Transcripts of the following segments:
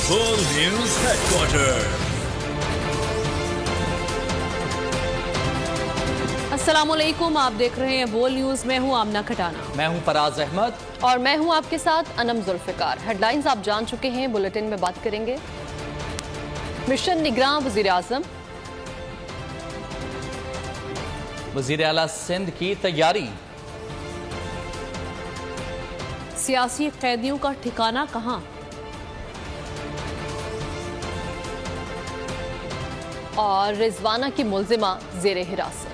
बोल news headquarter. अस्सलामुअलैकुम, आप देख रहे हैं बोल न्यूज। मैं हूं आमना खटाना। मैं हूं फराज अहमद और मैं हूं आपके साथ अनम जुल्फिकार। हेडलाइंस आप जान चुके हैं, बुलेटिन में बात करेंगे। मिशन निगरां वजीर आजम, वजीर आला सिंध की तैयारी, सियासी कैदियों का ठिकाना कहां, और रिजवाना की मुलजिमा जेर हिरासत।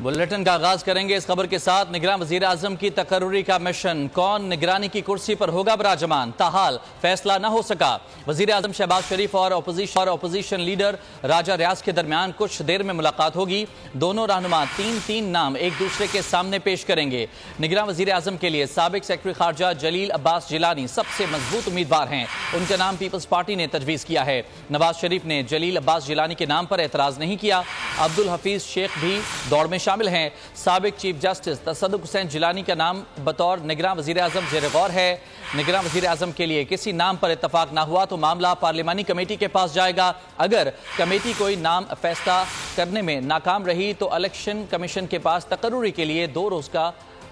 बुलेटिन का आगाज करेंगे इस खबर के साथ। निगरान वजीर आजम की तकर्रुरी का मिशन, कौन निगरानी की कुर्सी पर होगा बराजमान, ताहाल फैसला न हो सका। वजीर आजम शहबाज शरीफ और अपोजिशन लीडर राजा रियाज के दरमियान कुछ देर में मुलाकात होगी। दोनों रहनुमा तीन नाम एक दूसरे के सामने पेश करेंगे। निगरान वजीर आजम के लिए साबिक सेक्रेटरी खारजा जलील अब्बास जिलानी सबसे मजबूत उम्मीदवार हैं। उनका नाम पीपल्स पार्टी ने तजवीज़ किया है। नवाज शरीफ ने जलील अब्बास जिलानी के नाम पर एतराज़ नहीं किया। अब्दुल हफीज शेख भी दौड़ में शामिल हैं। साबिक चीफ जस्टिस तसद्दुक हुसैन जिलानी का नाम बतौर निगरान वजीर आजम ज़ेर गौर है। निगरान वजीर आजम के लिए किसी नाम पर इत्तफाक ना हुआ तो मामला पार्लिमानी कमेटी के पास जाएगा। अगर कमेटी कोई नाम फैसला करने में नाकाम रही तो इलेक्शन कमीशन के पास तकर्रुरी के लिए 2 रोज का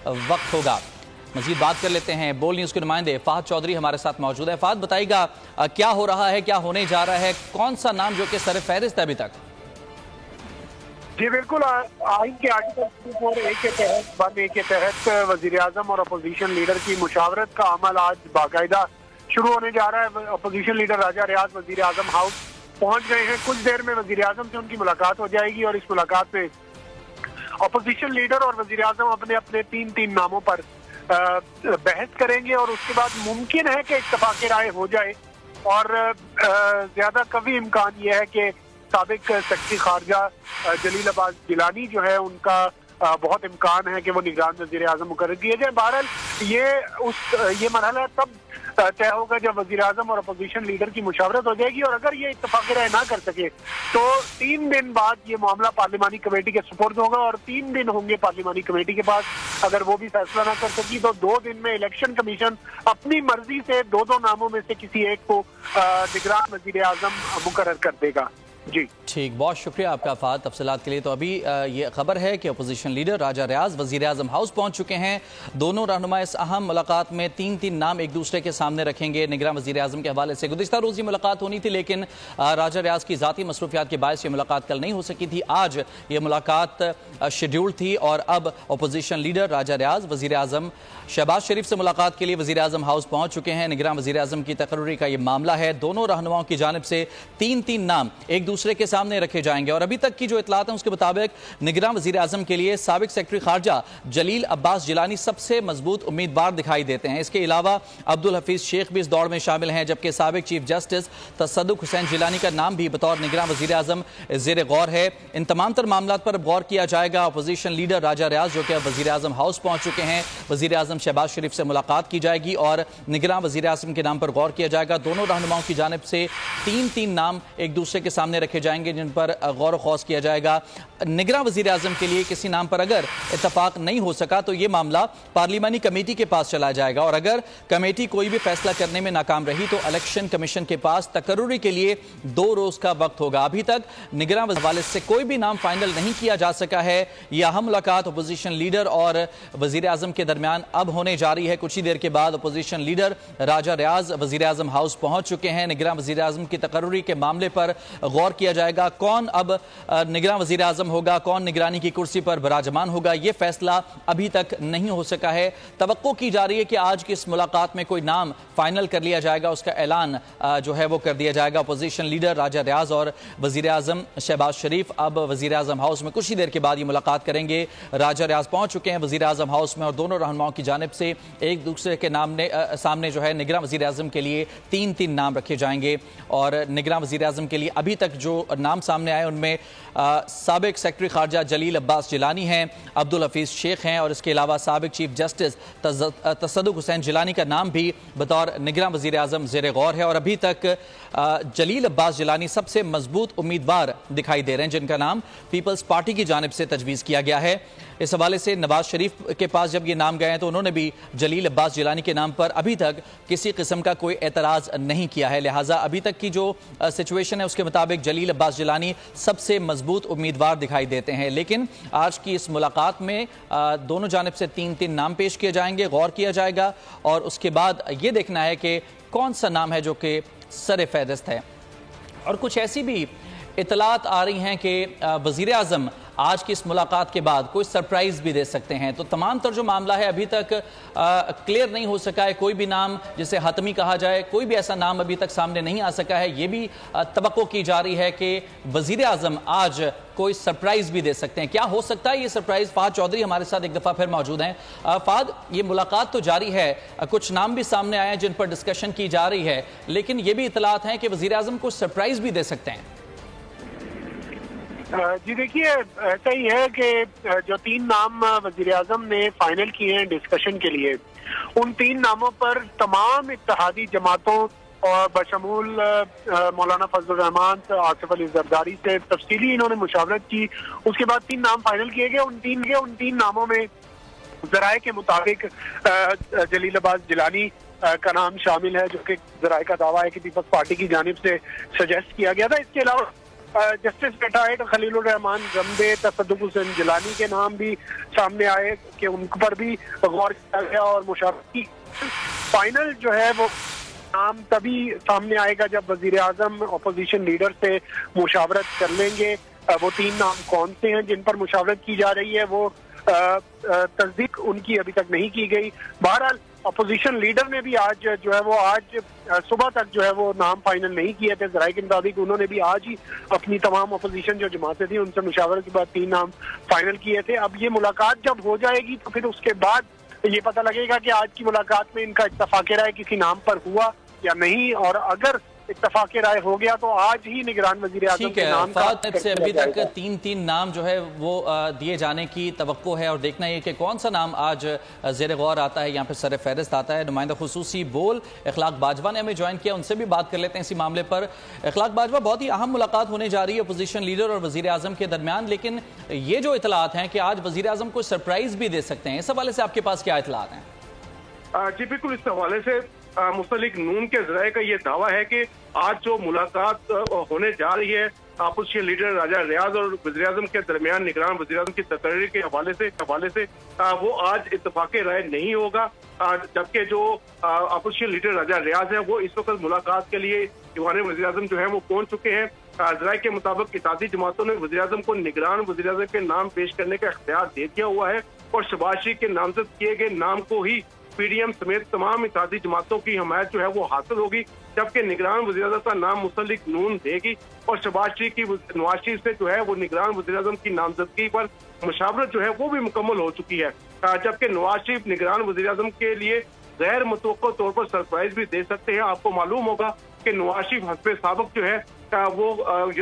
वक्त होगा। मजीद बात कर लेते हैं। बोल न्यूज़ के नुमाइंदे फाहद चौधरी हमारे साथ मौजूद है। फाहद, बताइएगा क्या हो रहा है, क्या होने जा रहा है, कौन सा नाम जो कि सर फहरिस्त है अभी तक? जी बिल्कुल, आइन के आर्टिकल 4A के तहत 1A के तहत वजीर आजम और अपोजिशन लीडर की मुशावरत का अमल आज बाकायदा शुरू होने जा रहा है। अपोजिशन लीडर राजा रियाज वजीर आजम हाउस पहुंच गए हैं। कुछ देर में वजीर आजम से उनकी मुलाकात हो जाएगी और इस मुलाकात में अपोजिशन लीडर और वजीर आजम अपने अपने तीन नामों पर बहस करेंगे और उसके बाद मुमकिन है कि इत्तफाक राय हो जाए। और ज्यादा कभी इम्कान यह है कि साबिक सेक्रेटरी खारजा जलील अब्बास जिलानी जो है उनका बहुत इम्कान है कि वो निगरान वजीर आजम मुकर्रर किए जाए। बहरहाल ये मरहला तब तय होगा जब वजीर आजम और अपोजिशन लीडर की मुशावरत हो जाएगी। और अगर ये इत्तफाक राय ना कर सके तो 3 दिन बाद ये मामला पार्लिमानी कमेटी के सुपुर्द होगा और 3 दिन होंगे पार्लिमानी कमेटी के पास। अगर वो भी फैसला ना कर सकी तो 2 दिन में इलेक्शन कमीशन अपनी मर्जी से 2 नामों में से किसी एक को निगरान वजीर आजम मुकर्रर कर देगा। जी ठीक, बहुत शुक्रिया आपका फाद तफसीलात के लिए। तो अभी ये खबर है कि अपोजिशन लीडर राजा रियाज वजीर आजम हाउस पहुंच चुके हैं। दोनों रहनुमा इस अहम मुलाकात में तीन नाम एक दूसरे के सामने रखेंगे। निगरान वजीर आजम के हवाले से गुज़िश्ता रोज़ ये मुलाकात होनी थी, लेकिन राजा रियाज की ज़ाती मसरूफियात के बायस ये मुलाकात कल नहीं हो सकी थी। आज ये मुलाकात शेड्यूल थी और अब अपोजिशन लीडर राजा रियाज वजीर आजम शहबाज शरीफ से मुलाकात के लिए वजीर आजम हाउस पहुंच चुके हैं। निगरान वजीर आजम की तकर्रुरी का ये मामला है। दोनों रहनुमाओं की जानिब से तीन नाम एक दूसरे के सामने रखे जाएंगे और अभी तक की जो इतलात है उसके मुताबिक निगरान वजीर आजम के लिए साबिक सेक्रेटरी खारजा जलील अब्बास जिलानी सबसे मजबूत उम्मीदवार दिखाई देते हैं। इसके अलावा अब्दुल हफीज शेख भी इस दौड़ में शामिल हैं, जबकि साबिक चीफ जस्टिस तसद्दुक हुसैन जिलानी का नाम भी बतौर निगरान वजीर आजम ज़ेर गौर है। इन तमाम तर मामलात पर गौर किया जाएगा। अपोजिशन लीडर राजा रियाज जो कि अब वजीर आजम हाउस पहुंच चुके हैं, वजीर आजम शहबाज शरीफ से मुलाकात की जाएगी और निगरान वजीर आजम के नाम पर गौर किया जाएगा। दोनों रहनुमाओं की जानिब से तीन नाम एक दूसरे के सामने रखे जाएंगे जिन पर गौर व खौस किया जाएगा। निगरान वजीर आजम के लिए किसी नाम पर अगर इत्तफाक नहीं हो सका तो ये मामला पार्लिमानी कमेटी के पास चला जाएगा और अगर कमेटी कोई भी फैसला करने में नाकाम रही तो इलेक्शन कमीशन के पास तकर्रुरी के लिए 2 रोज का वक्त होगा। अभी तक निगरान हवाले से कोई भी नाम फाइनल नहीं किया जा सका है। यह अहम मुलाकात अपोजिशन लीडर और वजीर आजम के दरमियान अब होने जा रही है। कुछ ही देर के बाद अपोजिशन लीडर राजा रियाज वजीर आजम हाउस पहुंच चुके हैं। निगरान वजीर आजम की तकर्रुरी के मामले पर गौर किया जाएगा। कौन अब निगरान वजीर आजम होगा, कौन निगरानी की कुर्सी पर विराजमान होगा, यह फैसला अभी तक नहीं हो सका है। तवक्को की जा रही है कि आज की इस मुलाकात में कोई नाम फाइनल कर लिया जाएगा, उसका ऐलान जो है वो कर दिया जाएगा। अपोजिशन लीडर राजा रियाज और वजीर आजम शहबाज शरीफ अब वजीर आजम हाउस में कुछ ही देर के बाद ये मुलाकात करेंगे। राजा रियाज पहुंच चुके हैं वजीर आजम हाउस में और दोनों रहनुमाओं की जानिब से एक दूसरे के सामने जो है निगरान वजीर आजम के लिए तीन नाम रखे जाएंगे। और निगरान वजीर आजम के लिए अभी तक जो नाम सामने आए उनमें साबिक सेक्रेटरी खारजा जलील अब्बास जिलानी हैं, अब्दुल हफीज शेख हैं और इसके अलावा साबिक चीफ जस्टिस तसद्दुक हुसैन जिलानी का नाम भी बतौर निगरान वजीर आजम ज़ेर गौर है। और अभी तक जलील अब्बास जिलानी सबसे मजबूत उम्मीदवार दिखाई दे रहे हैं जिनका नाम पीपल्स पार्टी की जानिब से तजवीज़ किया गया है। इस हवाले से नवाज शरीफ के पास जब ये नाम गए हैं तो उन्होंने भी जलील अब्बास जिलानी के नाम पर अभी तक किसी किस्म का कोई एतराज़ नहीं किया है। लिहाजा अभी तक की जो सिचुएशन है उसके मुताबिक जलील अब्बास जिलानी सबसे मजबूत उम्मीदवार दिखाई देते हैं। लेकिन आज की इस मुलाकात में दोनों जानिब से 3-3 नाम पेश किए जाएंगे, गौर किया जाएगा और उसके बाद ये देखना है कि कौन सा नाम है जो कि सर फहरिस्त है। और कुछ ऐसी भी इतलात आ रही हैं कि वज़ीर आज़म आज की इस मुलाकात के बाद कोई सरप्राइज़ भी दे सकते हैं। तो तमाम तर जो मामला है अभी तक क्लियर नहीं हो सका है, कोई भी नाम जिसे हतमी कहा जाए, कोई भी ऐसा नाम अभी तक सामने नहीं आ सका है। ये भी तवक्को की जा रही है कि वज़ीर आज़म आज कोई सरप्राइज़ भी दे सकते हैं। क्या हो सकता है ये सरप्राइज़? फ़ाद चौधरी हमारे साथ एक दफ़ा फिर मौजूद हैं। फ़ाद, ये मुलाकात तो जारी है, कुछ नाम भी सामने आए हैं जिन पर डिस्कशन की जा रही है, लेकिन ये भी इतलात हैं कि वज़ीर आज़म को सरप्राइज़ भी दे सकते हैं। जी देखिए, ऐसा ही है कि जो 3 नाम वजीर आजम ने फाइनल किए हैं डिस्कशन के लिए, उन 3 नामों पर तमाम इत्तेहादी जमातों और बशमूल मौलाना फजल रहमान, आसिफ अली जरदारी से तफसीली इन्होंने मुशावरत की। उसके बाद 3 नाम फाइनल किए गए। उन तीन नामों में जराए के मुताबिक जलील अब्बास जिलानी का नाम शामिल है, जो कि जराए का दावा है कि पीपल्स पार्टी की जानिब से सजेस्ट किया गया था। इसके अलावा जस्टिस रिटायर्ड खलीलुर रहमान जम्बे, तसद्दुक हुसैन जिलानी के नाम भी सामने आए कि उन पर भी गौर किया गया और मुशावरत की। फाइनल जो है वो नाम तभी सामने आएगा जब वजीर आजम अपोजिशन लीडर से मुशावरत कर लेंगे। वो 3 नाम कौन से हैं जिन पर मुशावरत की जा रही है, वो तस्दीक उनकी अभी तक नहीं की गई। बहरहाल अपोजिशन लीडर ने भी आज जो है वो आज सुबह तक जो है वो नाम फाइनल नहीं किए थे। जराये के मुताबिक उन्होंने भी आज ही अपनी तमाम अपोजिशन जो जमातें थी उनसे मुशावरत के बाद 3 नाम फाइनल किए थे। अब ये मुलाकात जब हो जाएगी तो फिर उसके बाद ये पता लगेगा कि आज की मुलाकात में इनका इत्तफाक राय किसी नाम पर हुआ या नहीं, और अगर इत्तफाक राय हो गया तो आज ही निगरान वजीर आज़म के नाम से अभी तक 3-3 नाम जो है वो दिए जाने की तवक्को है और देखना ये कि कौन सा नाम आज ज़ेर गौर आता है, यहाँ पे सर फहरिस्त आता है। नुमाइंदा खुसूसी बोल इखलाक बाजवा ने हमें ज्वाइन किया, उनसे भी बात कर लेते हैं इसी मामले पर। इखलाक बाजवा, बहुत ही अहम मुलाकात होने जा रही है अपोजिशन लीडर और वजीर आज़म के दरमियान, लेकिन ये जो इतलात हैं कि आज वजीर आज़म को सरप्राइज़ भी दे सकते हैं, इस हवाले से आपके पास क्या इतलात हैं? जी बिल्कुल, इस हवाले से मुस्तलिक नून के जराये का ये दावा है कि आज जो मुलाकात होने जा रही है अपोजिशन लीडर राजा रियाज और वज़ीर आज़म के दरमियान निगरान वज़ीर आज़म की तकरीर के हवाले से वो आज इत्तफाक राय नहीं होगा। जबकि जो अपोजिशन लीडर राजा रियाज है वो इस वक्त मुलाकात के लिए ईवान वज़ीर आज़म जो है वो पहुंच चुके हैं। जराये के मुताबिक इत्तेहादी जमातों ने वज़ीर आज़म को निगरान वज़ीर आज़म के नाम पेश करने का इख्तियार दे दिया हुआ है और शहबाज शरीफ के नामजद किए गए नाम को ही पीडीएम समेत तमाम इत्तेहादी जमातों की हमायत जो है वो हासिल होगी, जबकि निगरान वज़ीर आज़म का नाम मुस्तलिक नून देगी और शहबाज शरीफ की नवाज शरीफ से जो है वो निगरान वज़ीर आज़म की नामजदगी पर मुशावरत जो है वो भी मुकम्मल हो चुकी है। जबकि नवाज शरीफ निगरान वज़ीर आज़म के लिए गैर मुतवक्को तौर पर सरप्राइज भी दे सकते हैं। आपको मालूम होगा कि नवाज शरीफ हस्बे साबिक जो है वो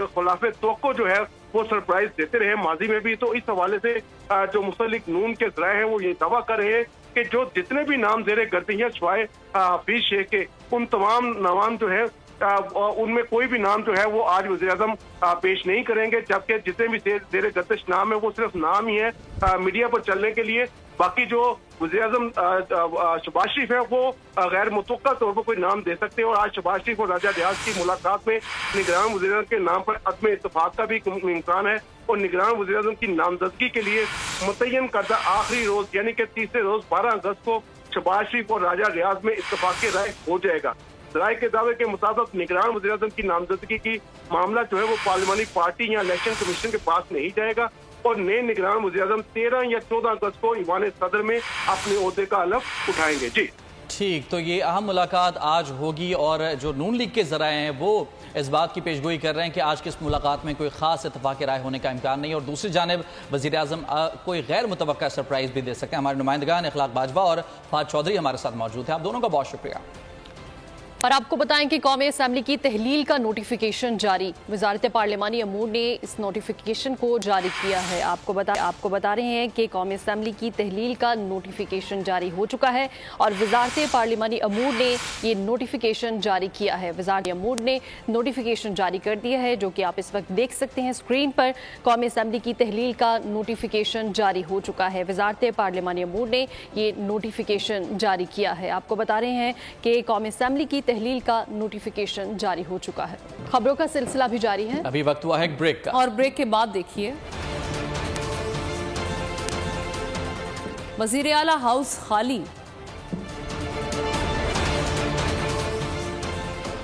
खिलाफ तवक्को जो है वो सरप्राइज देते रहे माजी में भी। तो इस हवाले से जो मुस्तलिक नून के जराये हैं वो ये दावा कर रहे हैं कि जो जितने भी नाम ज़ेरे गर्दी हैं सिवाय हफीज शेख के, उन तमाम नाम जो है उनमें कोई भी नाम जो है वो आज वज़ीर आज़म पेश नहीं करेंगे, जबकि जितने भी ज़ेरे गर्दिश नाम है वो सिर्फ नाम ही है मीडिया पर चलने के लिए। बाकी जो वज़ीर आज़म शहबाज शरीफ है वो गैर मुतवक्का तौर पर कोई नाम दे सकते हैं और आज शहबाज शरीफ और राजा रियाज की मुलाकात में निगरान वज़ीर आज़म के नाम पर अदम इत्तफाक का भी इम्कान है और निगरान वज़ीर आज़म की नामजदगी के लिए मुतय्यन करदा आखिरी रोज यानी कि तीसरे रोज 12 अगस्त को शहबाज शरीफ और राजा रियाज में इत्तफाक राय हो जाएगा। राय के दावे के मुताबिक निगरान वज़ीर आज़म की नामजदगी की मामला जो है वो पार्लिमानी पार्टी या इलेक्शन कमीशन के पास नहीं जाएगा और नए निगरान वज़ीर आज़म 13 या 14 अगस्त को ईवान सदर में अपने ओहदे का हलफ उठाएंगे। जी ठीक, तो ये अहम मुलाकात आज होगी और जो नून लीग के ज़राए हैं वो इस बात की पेशगोई कर रहे हैं कि आज की इस मुलाकात में कोई खास इत्तफाक राय होने का इम्कान नहीं और दूसरी जानिब वज़ीर आज़म कोई गैर मुतवक्का सरप्राइज़ भी दे सकते हैं। हमारे नुमाइंदगान इखलाक बाजवा और फ़ाद चौधरी हमारे साथ मौजूद हैं। आप दोनों का बहुत शुक्रिया। और आपको बताएं कि कौमी असम्बली की तहलील का नोटिफिकेशन जारी, वजारत पार्लिमानी अमूर ने इस नोटिफिकेशन को जारी किया है। आपको बता रहे हैं कि कौमी असम्बली की तहलील का नोटिफिकेशन जारी हो चुका है और वजारत पार्लिमानी अमूर ने ये नोटिफिकेशन जारी किया है। वजारत अमूर ने नोटिफिकेशन जारी कर दिया है, जो कि आप इस वक्त देख सकते हैं स्क्रीन पर। कौमी असम्बली की तहलील का नोटिफिकेशन जारी हो चुका है। वजारत पार्लिमानी अमूर ने ये नोटिफिकेशन जारी किया है। आपको बता रहे हैं कि कौमी असम्बली की तहलील का नोटिफिकेशन जारी हो चुका है। खबरों का सिलसिला भी जारी है। अभी वक्त हुआ है एक ब्रेक का, और ब्रेक के बाद देखिए वजीर आला हाउस खाली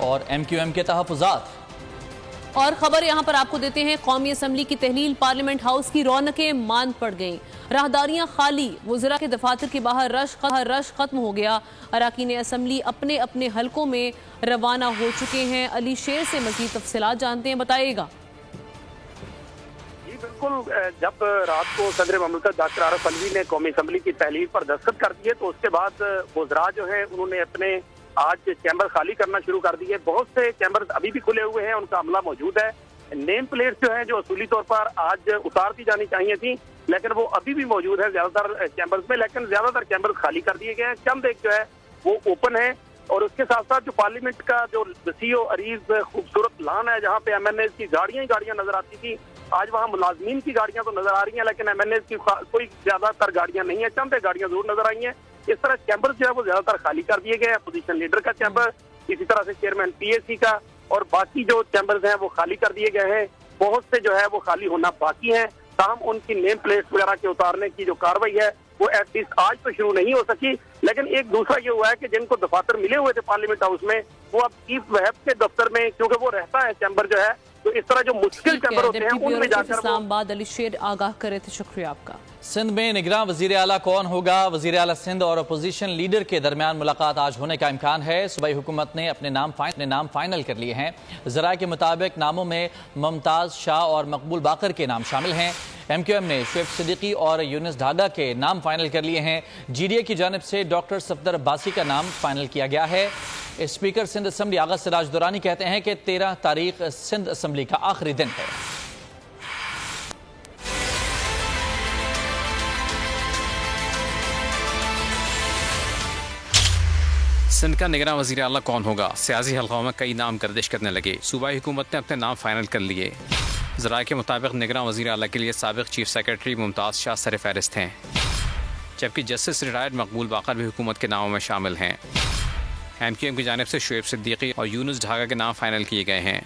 और MQM के तहफ़्फ़ुज़ात। और खबर यहां पर आपको देते हैं, कौमी असम्बली की तहलील, पार्लियामेंट हाउस की रौनकें मांद पड़ गईं, राहदारियां खाली, वज़रा के दफातर के बाहर रश खत्म हो गया। अरकान असम्बली अपने अपने हलकों में रवाना हो चुके हैं। अली शेर से मज़ीद तफसीलात जानते हैं, बताइएगा। जी बिल्कुल, जब रात को सदर ममलकत डॉक्टर आरिफ अलवी ने कौमी असम्बली की तहलील पर दस्तखत कर दिए तो उसके बाद वज़रा जो है उन्होंने अपने आज चैम्बर खाली करना शुरू कर दिए। बहुत से चैम्बर अभी भी खुले हुए हैं, उनका अमला मौजूद है। नेम प्लेट जो है जो असूली तौर पर आज उतार दी जानी चाहिए थी, लेकिन वो अभी भी मौजूद है ज्यादातर चैम्बर्स में, लेकिन ज्यादातर चैम्बर्स खाली कर दिए गए हैं। चंद एक जो है वो ओपन है। और उसके साथ साथ जो पार्लियामेंट का जो वसीओ अरीज खूबसूरत लान है, जहाँ पे MNA की गाड़ियां ही गाड़ियां नजर आती थी, आज वहाँ मुलाजमीन की गाड़ियां तो नजर आ रही हैं, लेकिन MNA की कोई ज्यादातर गाड़ियां नहीं है। चंद गाड़ियां जरूर नजर आई हैं। इस तरह चैम्बर जो है वो ज्यादातर खाली कर दिए गए। अपोजिशन लीडर का चैम्बर, इसी तरह से चेयरमैन PAC का और बाकी जो चैम्बर्स हैं वो खाली कर दिए गए हैं। बहुत से जो है वो खाली होना बाकी है। ताहम उनकी नेम प्लेट वगैरह के उतारने की जो कार्रवाई है वो एटलीस्ट आज तो शुरू नहीं हो सकी। लेकिन एक दूसरा ये हुआ है कि जिनको दफातर मिले हुए थे पार्लियामेंट हाउस में, वो अब चीफ व्हिप के दफ्तर में, क्योंकि वो रहता है चैम्बर जो है, तो इस तरह जो मुश्किल चैम्बर होते हैं उनमें जाकर इस्लामाबाद अली शेर आगाह करे थे। शुक्रिया आपका। सिंध में निगरान वजीर आला कौन होगा? वजीर आला सिंध और अपोजिशन लीडर के दरमियान मुलाकात आज होने का इम्कान है। सूबाई हुकूमत ने अपने नाम फाइनल कर लिए हैं। ज़राए के मुताबिक नामों में मुमताज़ शाह और मकबूल बाकर के नाम शामिल हैं। MQM ने शुएब सिद्दीकी और यूनुस ढागा के नाम फाइनल कर लिए हैं। GDA की जानिब से डॉक्टर सफदर अब्बासी का नाम फाइनल किया गया है। स्पीकर सिंध असम्बली आगा सिराज दुरानी कहते हैं कि 13 तारीख सिंध असम्बली का आखिरी दिन है। सिंध का निगरान वज़ीर आला कौन होगा? सियासी हल्कों में कई नाम गर्दिश करने लगे। सूबाई हुकूमत ने अपने नाम फाइनल कर लिए। ज़राए के मुताबिक निगरान वज़ीर आला के लिए साबिक़ चीफ सेक्रेटरी मुमताज़ शाह सर फहरिस्त हैं, जबकि जस्टिस रिटायर्ड मकबूल बाकर भी हुकूमत के नामों में शामिल हैं। MQM की जानिब से शुएब सिद्दीकी और यूनुस ढागा के नाम फाइनल किए गए हैं।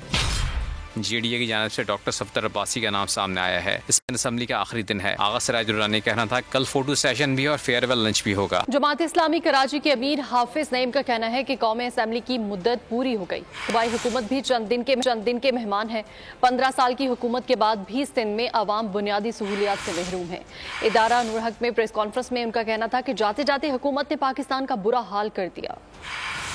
GDA की जानिब से डॉक्टर सफदर अब्बासी का नाम सामने आया है। इसमें असम्बली का आखिरी दिन है। आगा सिराज दुरानी कहना था कल फोटो सेशन भी और फेयरवेल लंच भी होगा। जमात इस्लामी कराची के अमीर हाफिज नईम का कहना है कि कौमी असम्बली की मुद्दत पूरी हो गई। सूबाई हुकूमत भी चंद दिन के मेहमान है। 15 साल की हुकूमत के बाद भी सिंध में आवाम बुनियादी सहूलियात से महरूम है। इदारा नूर हक में प्रेस कॉन्फ्रेंस में उनका कहना था कि जाते जाते हुकूमत ने पाकिस्तान का बुरा हाल कर दिया।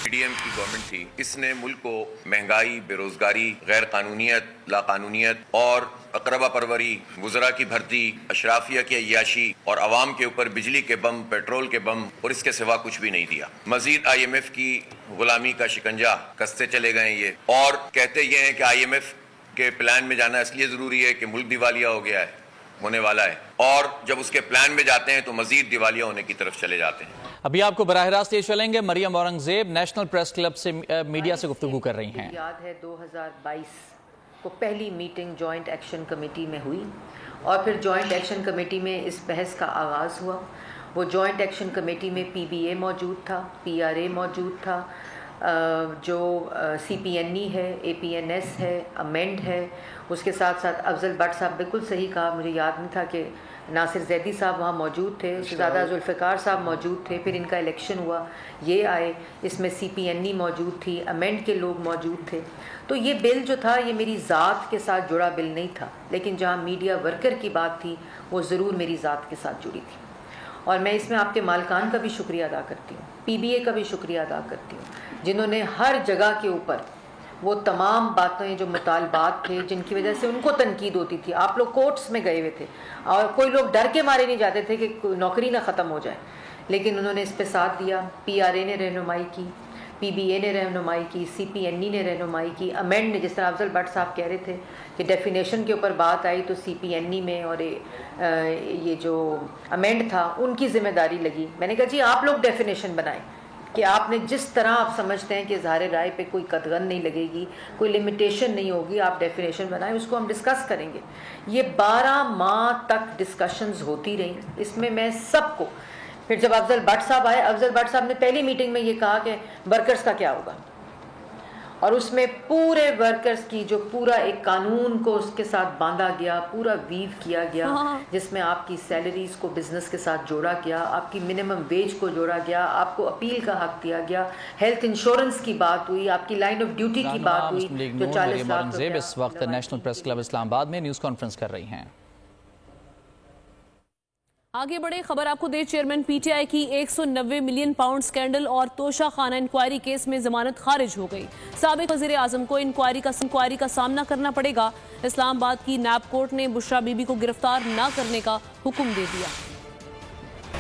PDM की गवर्नमेंट थी, इसने मुल्क को महंगाई, बेरोजगारी, गैर कानूनियत, लाकानूनियत और अकरबा परवरी, वज़रा की भर्ती, अशराफिया की अय्याशी और आवाम के ऊपर बिजली के बम, पेट्रोल के बम और इसके सिवा कुछ भी नहीं दिया। मजीद IMF की गुलामी का शिकंजा कसते चले गए ये, और कहते ये हैं कि IMF के प्लान में जाना इसलिए ज़रूरी है कि मुल्क दिवालिया हो गया है, होने वाला है, और जब उसके प्लान में जाते हैं तो मजीद दिवालिया होने की तरफ चले जाते हैं। अभी आपको बराह रास्त ये चलेंगे, Maryam Aurangzeb national press club से मीडिया से गुफ्तगू कर रही हैं। याद है 2022 को पहली मीटिंग जॉइंट एक्शन कमेटी में हुई और फिर जॉइंट एक्शन कमेटी में इस बहस का आगाज़ हुआ। वो जॉइंट एक्शन कमेटी में PBA मौजूद था, PRA मौजूद था, जो CPNE है, APNS है, अमेंड है, उसके साथ साथ अफजल भट्ट साहब, बिल्कुल सही कहा, मुझे याद नहीं था कि नासिर जैदी साहब वहाँ मौजूद थे, शहजादा जुल्फ़िकार साहब मौजूद थे, फिर इनका इलेक्शन हुआ, ये आए, इसमें CPNE मौजूद थी, अमेंड के लोग मौजूद थे। तो ये बिल जो था ये मेरी ज़ात के साथ जुड़ा बिल नहीं था, लेकिन जहाँ मीडिया वर्कर की बात थी वो ज़रूर मेरी ज़ात के साथ जुड़ी थी। और मैं इसमें आपके मालकान का भी शुक्रिया अदा करती हूँ, PBA का भी शुक्रिया अदा करती हूँ, जिन्होंने हर जगह के ऊपर वो तमाम बातें जो मुतालबात थे जिनकी वजह से उनको तनकीद होती थी। आप लोग कोर्ट्स में गए हुए थे और कोई लोग डर के मारे नहीं जाते थे कि नौकरी ना ख़त्म हो जाए, लेकिन उन्होंने इस पे साथ दिया। PRA ने रहनुमाई की, PBA نے رہنمائی کی, CPNE نے رہنمائی کی, امینڈ نے, جس طرح افضل بٹ صاحب کہہ رہے تھے کہ ڈیفینیشن کے اوپر بات آئی تو CPNE میں اور یہ جو امینڈ تھا ان کی ذمہ داری لگی. میں نے کہا جی آپ لوگ ڈیفینیشن بنائیں کہ آپ نے جس طرح آپ سمجھتے ہیں کہ اظہار رائے پہ کوئی قدغن نہیں لگے گی, کوئی لمیٹیشن نہیں ہوگی, آپ ڈیفینیشن بنائیں, اس کو ہم ڈسکس کریں گے. یہ 12 ماہ تک ڈسکشنز ہوتی رہیں. اس میں سب کو, پھر جب افضل بٹ صاحب آئے, افضل بٹ صاحب نے پہلی میٹنگ میں یہ کہا کہ ورکرز کا کیا ہوگا, اور اس میں پورے ورکرز کی جو پورا ایک قانون کو اس کے ساتھ باندھا گیا, پورا ویو کیا گیا, جس میں آپ کی سیلریز کو بزنس کے ساتھ جوڑا گیا, آپ کی منیمم ویج کو جوڑا گیا, آپ کو اپیل کا حق دیا گیا, ہیلتھ انشورنس کی بات ہوئی, آپ کی لائن آف ڈیوٹی کی بات ہوئی جو 40 لاکھ روپے. اس وقت نیشنل پریس کلب اسلام آباد میں نیوز کانفرنس کر رہی ہیں. آگے بڑے خبر آپ کو دے. چیئرمین PTI کی 190 ملین پاؤنڈ سکینڈل اور توشہ خانہ انکوائری کیس میں ضمانت خارج ہو گئی. سابق وزیر اعظم کو انکوائری کا سامنا کرنا پڑے گا. اسلام آباد کی نیب کورٹ نے بشرا بی بی کو گرفتار نہ کرنے کا حکم دے دیا.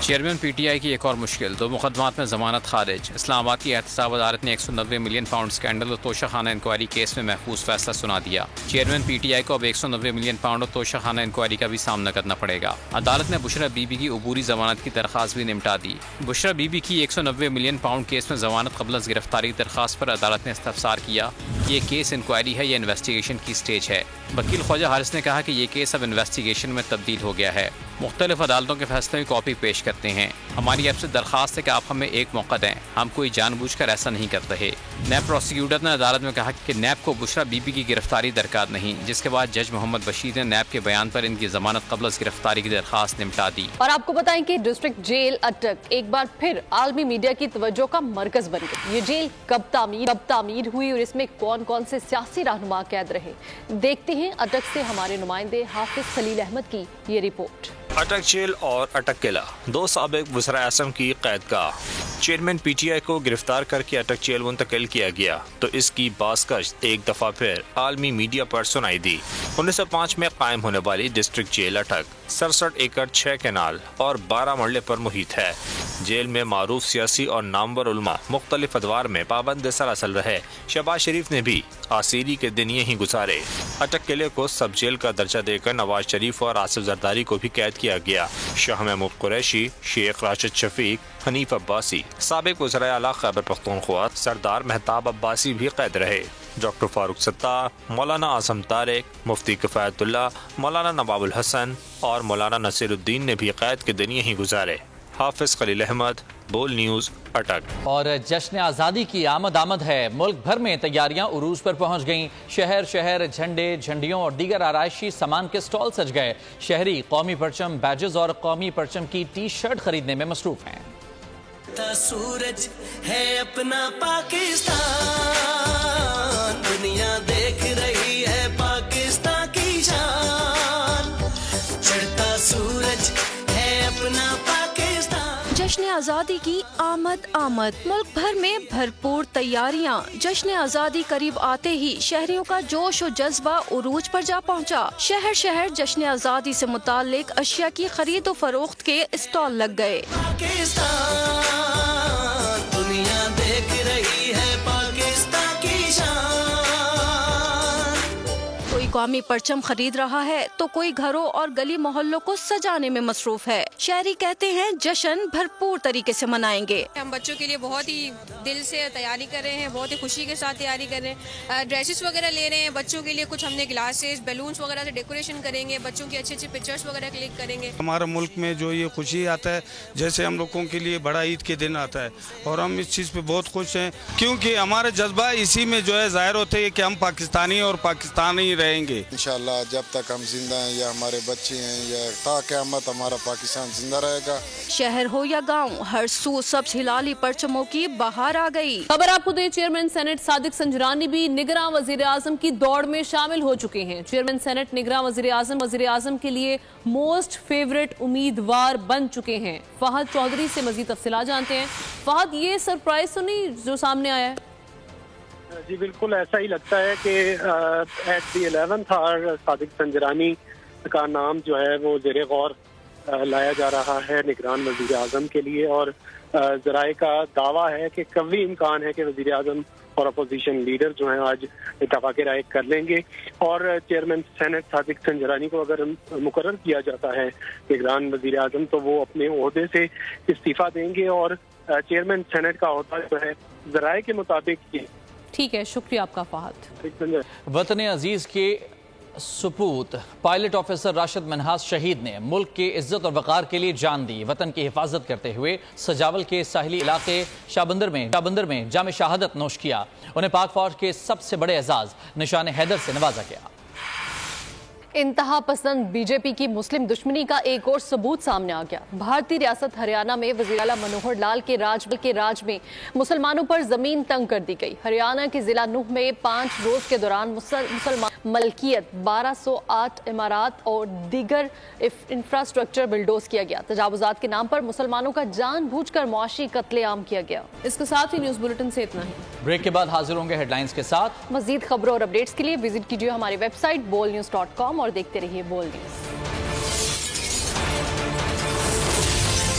چیئرمین PTI کی ایک اور مشکل, 2 مقدمات میں ضمانت خارج. اسلام آباد کی احتساب عدالت نے 190 ملین پاؤنڈ سکینڈل اور توشہ خانہ انکوائری کیس میں محفوظ فیصلہ سنا دیا. چیئرمین PTI کو اب 190 ملین پاؤنڈ اور توشہ خانہ انکوائری کا بھی سامنا کرنا پڑے گا. عدالت نے بشرا بی بی کی عبوری ضمانت کی درخواست بھی نمٹا دی. بشرا بی بی کی 190 ملین پاؤنڈ کیس میں ضمانت قبل از گرفتاری درخواست پر عدالت نے استفسار کیا. یہ کیس انکوائری ہے یا انویسٹیگیشن کی سٹیج ہے. وکیل خواجہ حارث نے کہا کہ یہ کیس اب انویسٹیگیشن میں تبدیل ہو گیا ہے. مختلف عدالتوں کے فیصلوں کی کاپی پیش کرتے ہیں. ہماری آپ سے درخواست ہے کہ آپ ہمیں ایک موقع دیں, ہم کوئی جان بوجھ کر ایسا نہیں کر رہے. نیب پروسیکیوٹر نے عدالت میں کہا کہ نیب کو بشرا بی بی کی گرفتاری درکار نہیں, جس کے بعد جج محمد بشیر نے نیب کے بیان پر ان کی ضمانت قبل از گرفتاری کی درخواست نمٹا دی. اور آپ کو بتائیں کہ ڈسٹرکٹ جیل اٹک ایک بار پھر عالمی میڈیا کی توجہ کا مرکز بن گئی. یہ جیل کب تعمیر ہوئی اور اس میں کون کون سے سیاسی رہنما قید رہے, دیکھتے ہیں اٹک سے ہمارے نمائندے حافظ خلیل احمد کی یہ رپورٹ. اٹک جیل اور اٹک قلعہ, 2 سابق وزراء اعظم کی قید گاہ. چیئرمین PTI کو گرفتار کر کے اٹک جیل منتقل کیا گیا تو اس کی بازگشت ایک دفعہ پھر عالمی میڈیا پر سنائی دی. 1905 میں قائم ہونے والی ڈسٹرکٹ جیل اٹک 67 ایکڑ 6 کینال اور 12 مرلے پر محیط ہے. جیل میں معروف سیاسی اور نامور علماء مختلف ادوار میں پابند سراسل رہے. شہباز شریف نے بھی آسیری کے دن یہیں گزارے. اٹک قلعے کو سب جیل کا درجہ دے کر نواز شریف اور آصف زرداری کو بھی قید کیا گیا. شاہ محمود قریشی, شیخ راشد شفیق, حنیف عباسی, سابق وزراء اعلیٰ خیبر پختونخوا سردار مہتاب عباسی بھی قید رہے. ڈاکٹر فاروق ستار, مولانا اعظم طارق, مفتی کفایت اللہ, مولانا نواب الحسن اور مولانا نصیر الدین نے بھی قید کے دن یہیں گزارے. حافظ خلیل احمد, بول نیوز, اٹک. اور جشن آزادی کی آمد ہے. ملک بھر میں تیاریاں عروج پر پہنچ گئیں. شہر جھنڈے, جھنڈیوں اور دیگر آرائشی سامان کے سٹال سج گئے. شہری قومی پرچم بیجز اور قومی پرچم کی ٹی شرٹ خریدنے میں مصروف ہیں. سورج ہے اپنا پاکستان, دنیا دیکھ رہی ہے پاکستان کی شان. چڑھتا سورج ہے اپنا پاکستان. جشن آزادی کی آمد. ملک بھر میں بھرپور تیاریاں. جشن آزادی قریب آتے ہی شہریوں کا جوش و جذبہ عروج پر جا پہنچا. شہر جشن آزادی سے متعلق اشیاء کی خرید و فروخت کے اسٹال لگ گئے. پاکستان دنیا دیکھ رہی ہے پاکستان کی شان. کوئی قومی پرچم خرید رہا ہے تو کوئی گھروں اور گلی محلوں کو سجانے میں مصروف ہے. شہری کہتے ہیں جشن بھرپور طریقے سے منائیں گے. ہم بچوں کے لیے بہت ہی دل سے تیاری کر رہے ہیں, بہت ہی خوشی کے ساتھ تیاری کر رہے ہیں. ڈریسز وغیرہ لے رہے ہیں بچوں کے لیے, کچھ ہم نے گلاسز, بیلونز وغیرہ سے ڈیکوریشن کریں گے, بچوں کی اچھی پکچرز وغیرہ کلک کریں گے. ہمارے ملک میں جو یہ خوشی آتا ہے, جیسے ہم لوگوں کے لیے بڑا عید کے دن آتا ہے, اور ہم اس چیز پہ بہت خوش ہیں کیونکہ ہمارا جذبہ اسی میں جو ہے ظاہر ہوتے ہیں کہ ہم پاکستانی اور پاکستانی رہیں گے. انشاءاللہ جب تک ہم زندہ ہیں یا ہمارے بچے ہیں یا تا قیامت ہمارا پاکستان زندہ رہے گا. شہر ہو یا گاؤں, ہر سو سبز ہلالی پرچموں کی بہار آ گئی. خبر آپ کو دیں, چیئرمین سینٹ صادق سنجرانی بھی نگراں وزیر اعظم کی دوڑ میں شامل ہو چکے ہیں. چیئرمین سینٹ نگراں وزیر اعظم کے لیے موسٹ فیورٹ امیدوار بن چکے ہیں. فہد چودھری سے مزید تفصیلات جانتے ہیں. فہد, یہ سرپرائز تو نہیں جو سامنے آیا ہے؟ جی بالکل ایسا ہی لگتا ہے کہ ایٹ دی 11th آور صادق سنجرانی کا نام جو ہے وہ زیر غور लाया जा रहा है निगरान वज़ीर आज़म के लिए, और ज़राए का दावा है कि कभी इम्कान है कि वज़ीर आज़म और अपोजिशन लीडर जो हैं आज इत्तफ़ाक़ राय कर लेंगे, और चेयरमैन सेनेट सादिक संजरानी को अगर मुकर्रर किया जाता है निगरान वज़ीर आज़म तो वो अपने ओहदे से इस्तीफ़ा देंगे और चेयरमैन सेनेट का ओहदा जो है ज़राए के मुताबिक। ठीक है, शुक्रिया आपका फहद। वतन अजीज के सपूत पायलट ऑफिसर राशिद मिन्हास शहीद ने मुल्क की इज्जत और वक़ार के लिए जान दी। वतन की हिफाजत करते हुए सजावल के साहिली इलाके शाबंदर में जाम शहादत नोश किया। उन्हें पाक फौज के सबसे बड़े एजाज निशान हैदर से नवाजा गया। इंतहा पसंद बीजेपी की मुस्लिम दुश्मनी का एक और सबूत सामने आ गया। भारतीय रियासत हरियाणा में वज़ीर आला मनोहर लाल के राज में मुसलमानों पर जमीन तंग कर दी गई। हरियाणा के जिला नूह में 5 रोज के दौरान मुसलमान मलकियत 1208 इमारात और दीगर इंफ्रास्ट्रक्चर बिल्डोज किया गया। तजावुजात के नाम पर मुसलमानों का जानबूझकर मुआशी कत्लेआम किया गया। इसके साथ ही न्यूज बुलेटिन से इतना ही। ब्रेक के बाद हाजिर होंगे हेडलाइंस के साथ। मजीद खबरों और अपडेट्स के लिए विजिट कीजिए हमारी वेबसाइट bolnews.com और देखते रहिए बोल न्यूज।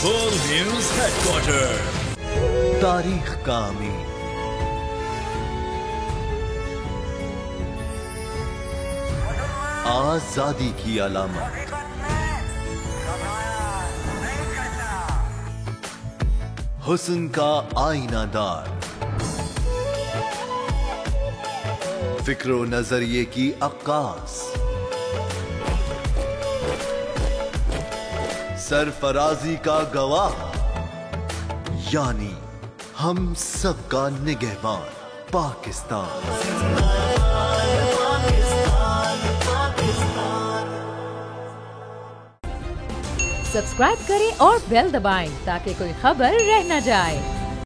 बोल न्यूज हेडक्वार्टर, तारीख का अमीर, आजादी की अलामत, हुस्न का आईनादार, फिक्रो नजरिए की अक्कास, सरफराजी का गवाह, यानी हम सबका निगहबान पाकिस्तान। सब्सक्राइब करें और बेल दबाएं ताकि कोई खबर रह न जाए।